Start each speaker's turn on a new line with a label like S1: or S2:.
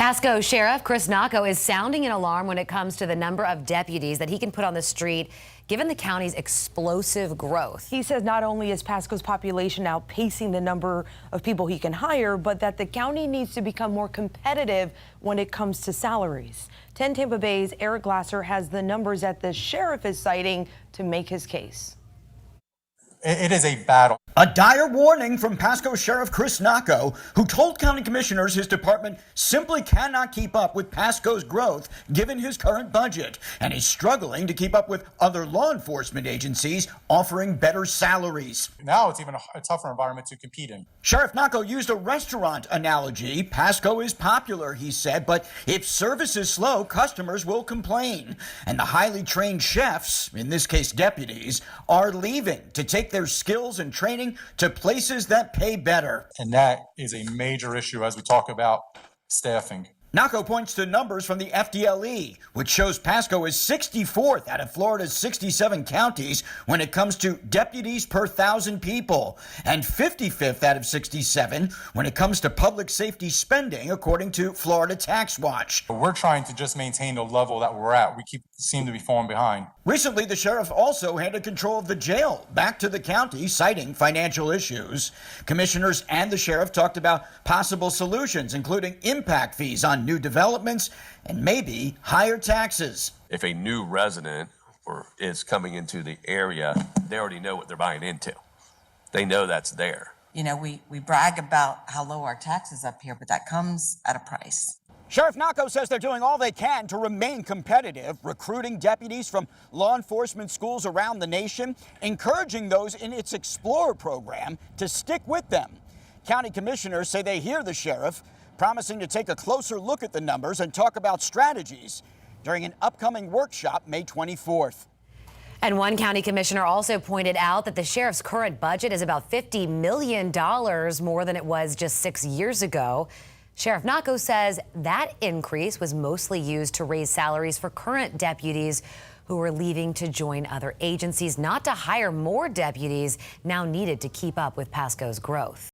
S1: Pasco Sheriff Chris Nocco is sounding an alarm when it comes to the number of deputies that he can put on the street, given the county's explosive growth.
S2: He says not only is Pasco's population outpacing the number of people he can hire, but that the county needs to become more competitive when it comes to salaries. 10 Tampa Bay's Eric Glasser has the numbers that the sheriff is citing to make his case.
S3: It is a battle.
S4: A dire warning from Pasco Sheriff Chris Nocco, who told county commissioners his department simply cannot keep up with Pasco's growth given his current budget, and is struggling to keep up with other law enforcement agencies offering better salaries.
S3: Now it's even a tougher environment to compete in.
S4: Sheriff Nocco used a restaurant analogy. Pasco is popular, he said, but if service is slow, customers will complain. And the highly trained chefs, in this case deputies, are leaving to take their skills and training to places that pay better.
S3: And that is a major issue as we talk about staffing.
S4: Nocco points to numbers from the FDLE, which shows Pasco is 64th out of Florida's 67 counties when it comes to deputies per 1,000 people, and 55th out of 67 when it comes to public safety spending, according to Florida Tax Watch.
S3: We're trying to just maintain the level that we're at. We seem to be falling behind.
S4: Recently, the sheriff also handed control of the jail back to the county, citing financial issues. Commissioners and the sheriff talked about possible solutions, including impact fees on new developments and maybe higher taxes.
S5: If a new resident is coming into the area, they already know what they're buying into. They know that's there.
S6: You know, we brag about how low our taxes up here, but that comes at a price.
S4: Sheriff Nocco says they're doing all they can to remain competitive, recruiting deputies from law enforcement schools around the nation, encouraging those in its Explorer program to stick with them. County commissioners say they hear the sheriff, promising to take a closer look at the numbers and talk about strategies during an upcoming workshop May 24th.
S1: And one county commissioner also pointed out that the sheriff's current budget is about $50 million more than it was just 6 years ago. Sheriff Nocco says that increase was mostly used to raise salaries for current deputies who are leaving to join other agencies, not to hire more deputies now needed to keep up with Pasco's growth.